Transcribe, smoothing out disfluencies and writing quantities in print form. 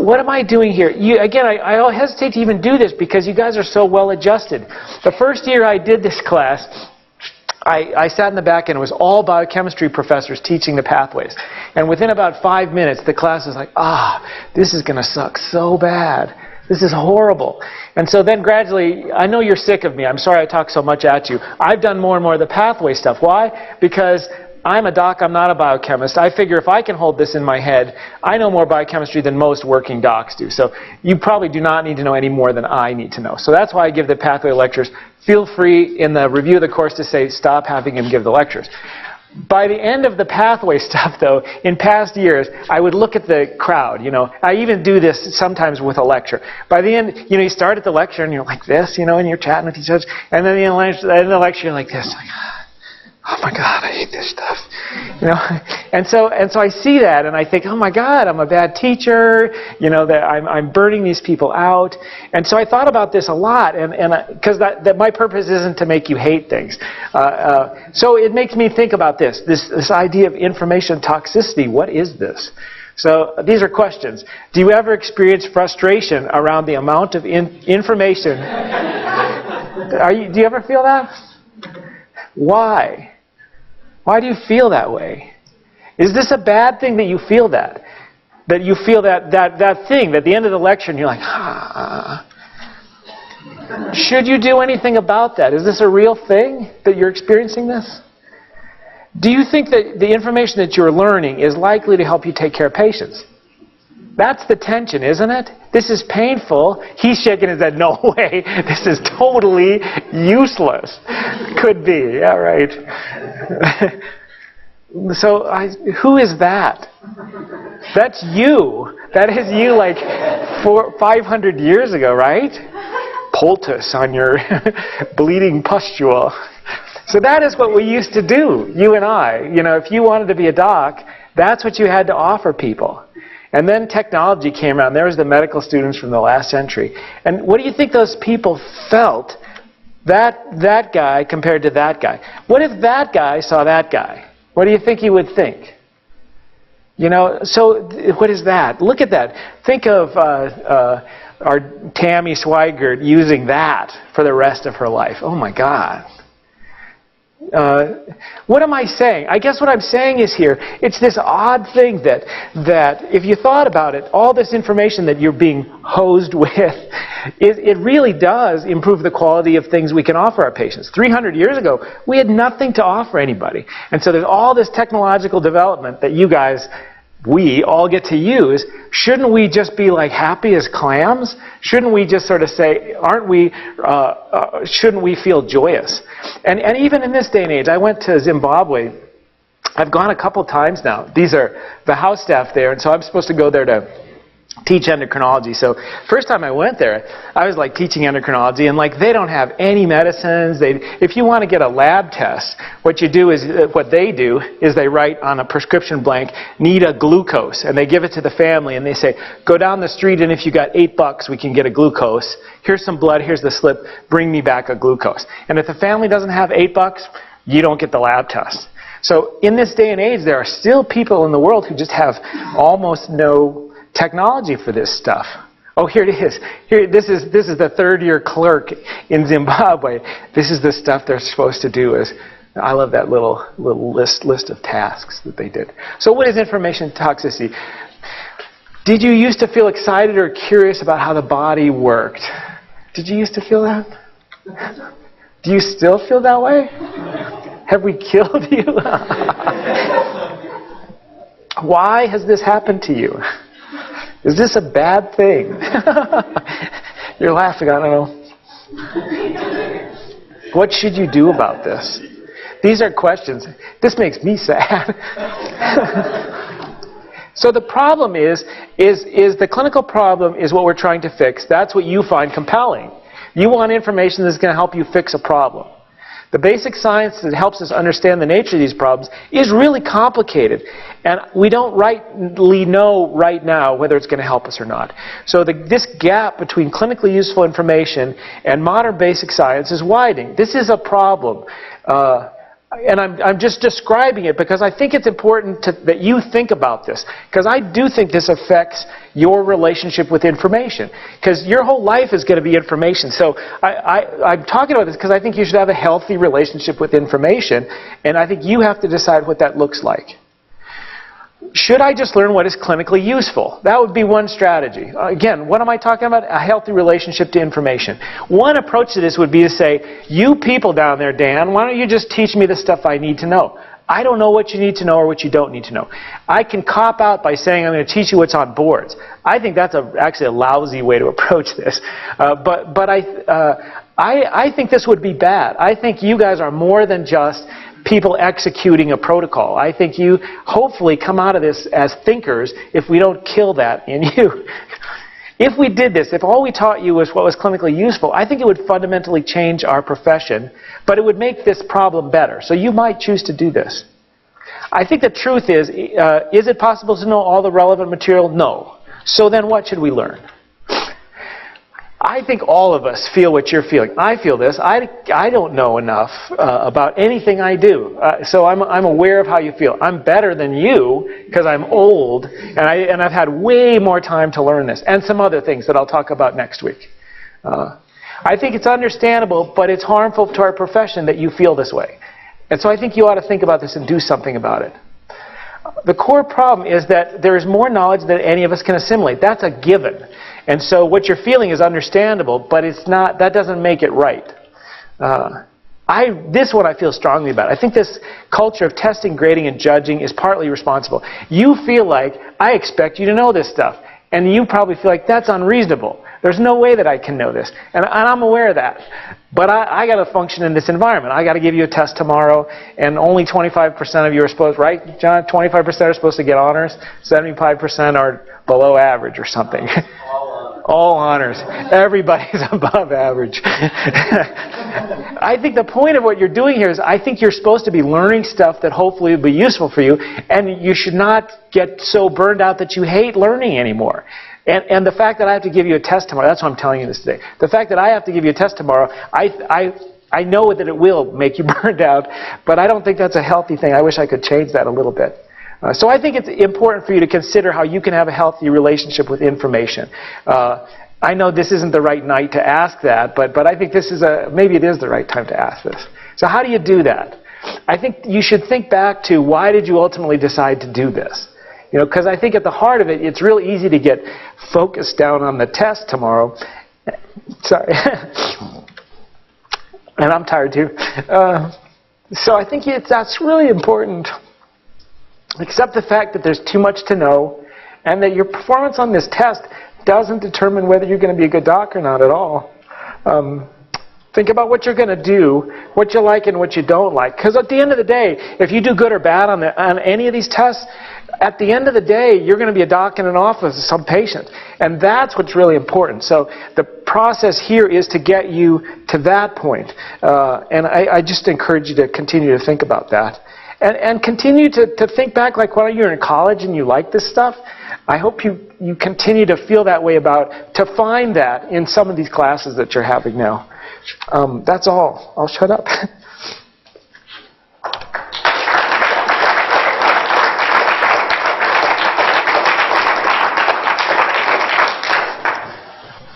what am I doing here? Again, I hesitate to even do this because you guys are so well adjusted. The first year I did this class, I sat in the back and it was all biochemistry professors teaching the pathways. And within about 5 minutes, the class was like, this is going to suck so bad. This is horrible. And so then gradually, I know you're sick of me. I'm sorry I talk so much at you. I've done more and more of the pathway stuff. Why? Because I'm a doc, I'm not a biochemist. I figure if I can hold this in my head, I know more biochemistry than most working docs do. So you probably do not need to know any more than I need to know. So that's why I give the pathway lectures. Feel free in the review of the course to say, stop having him give the lectures. By the end of the pathway stuff, though, in past years, I would look at the crowd. I even do this sometimes with a lecture. By the end, you start at the lecture and you're like this, and you're chatting with each other. And then at the end of the lecture, you're like this. Like, oh my God, I hate this stuff. And so I see that and I think, oh my God, I'm a bad teacher. That I'm burning these people out. And so I thought about this a lot, and because that my purpose isn't to make you hate things. So it makes me think about this idea of information toxicity. What is this? So these are questions. Do you ever experience frustration around the amount of information? Do you ever feel that? Why? Why do you feel that way? Is this a bad thing that you feel that? That you feel that thing, that at the end of the lecture and you're like, Should you do anything about that? Is this a real thing that you're experiencing this? Do you think that the information that you're learning is likely to help you take care of patients? That's the tension, isn't it? This is painful. He's shaking his head, no way. This is totally useless. Could be, yeah, right. So, who is that? That's you. That is you like 500 years ago, right? Poultice on your bleeding pustule. So that is what we used to do, you and I. If you wanted to be a doc, that's what you had to offer people. And then technology came around. There was the medical students from the last century. And what do you think those people felt, that guy compared to that guy? What if that guy saw that guy? What do you think he would think? So what is that? Look at that. Think of our Tammy Swigert using that for the rest of her life. Oh my God. What am I saying? I guess what I'm saying is here, it's this odd thing that if you thought about it, all this information that you're being hosed with, it really does improve the quality of things we can offer our patients. 300 years ago, we had nothing to offer anybody. And so there's all this technological development that we all get to use. Shouldn't we just be like happy as clams? Shouldn't we just sort of say, shouldn't we feel joyous? And even in this day and age, I went to Zimbabwe. I've gone a couple times now. These are the house staff there, and so I'm supposed to go there to teach endocrinology. So first time I went there, I was like teaching endocrinology, and like they don't have any medicines. If you want to get a lab test, what they do is they write on a prescription blank, need a glucose, and they give it to the family, and they say, go down the street, and if you got $8, we can get a glucose. Here's some blood, here's the slip, bring me back a glucose. And if the family doesn't have $8, you don't get the lab test. So in this day and age, there are still people in the world who just have almost no technology for this stuff. Oh, here it is. This is the third-year clerk in Zimbabwe. This is the stuff they're supposed to do. I love that little list of tasks that they did. So what is information toxicity? Did you used to feel excited or curious about how the body worked? Did you used to feel that? Do you still feel that way? Have we killed you? Why has this happened to you? Is this a bad thing? You're laughing, I don't know. What should you do about this? These are questions. This makes me sad. So the problem is the clinical problem is what we're trying to fix. That's what you find compelling. You want information that's going to help you fix a problem. The basic science that helps us understand the nature of these problems is really complicated. And we don't rightly know right now whether it's going to help us or not. So this gap between clinically useful information and modern basic science is widening. This is a problem. And I'm just describing it because I think it's important that you think about this. Because I do think this affects your relationship with information. Because your whole life is going to be information. So I'm talking about this because I think you should have a healthy relationship with information. And I think you have to decide what that looks like. Should I just learn what is clinically useful? That would be one strategy. Again, what am I talking about? A healthy relationship to information. One approach to this would be to say, you people down there, Dan, why don't you just teach me the stuff I need to know? I don't know what you need to know or what you don't need to know. I can cop out by saying I'm going to teach you what's on boards. I think that's actually a lousy way to approach this. But I think this would be bad. I think you guys are more than just people executing a protocol. I think you hopefully come out of this as thinkers if we don't kill that in you. If we did this, if all we taught you was what was clinically useful, I think it would fundamentally change our profession, but it would make this problem better. So you might choose to do this. I think the truth is it possible to know all the relevant material? No. So then what should we learn? I think all of us feel what you're feeling. I feel this. I don't know enough about anything I do. So I'm aware of how you feel. I'm better than you because I'm old and I've had way more time to learn this. And some other things that I'll talk about next week. I think it's understandable, but it's harmful to our profession that you feel this way. And so I think you ought to think about this and do something about it. The core problem is that there is more knowledge than any of us can assimilate. That's a given. And so what you're feeling is understandable, but it's not. That doesn't make it right. This one I feel strongly about. I think this culture of testing, grading, and judging is partly responsible. You feel like, I expect you to know this stuff. And you probably feel like, that's unreasonable. There's no way that I can know this. And I'm aware of that. But I got to function in this environment. I got to give you a test tomorrow, and only 25% of you are supposed, right, John? 25% are supposed to get honors. 75% are below average or something. All honors. Everybody's above average. I think the point of what you're doing here is I think you're supposed to be learning stuff that hopefully will be useful for you, and you should not get so burned out that you hate learning anymore. And the fact that I have to give you a test tomorrow, that's why I'm telling you this today. The fact that I have to give you a test tomorrow, I know that it will make you burned out, but I don't think that's a healthy thing. I wish I could change that a little bit. So I think it's important for you to consider how you can have a healthy relationship with information. I know this isn't the right night to ask that, but I think this is maybe it is the right time to ask this. So how do you do that? I think you should think back to why did you ultimately decide to do this? You know, because I think at the heart of it, it's real easy to get focused down on the test tomorrow. Sorry. And I'm tired too. So I think that's really important. Accept the fact that there's too much to know and that your performance on this test doesn't determine whether you're going to be a good doc or not at all. Think about what you're going to do, what you like and what you don't like. Because at the end of the day, if you do good or bad on any of these tests, at the end of the day, you're going to be a doc in an office with some patient. And that's what's really important. So the process here is to get you to that point. And I just encourage you to continue to think about that. And continue to think back like when you're in college and you like this stuff. I hope you continue to feel that way to find that in some of these classes that you're having now. That's all. I'll shut up.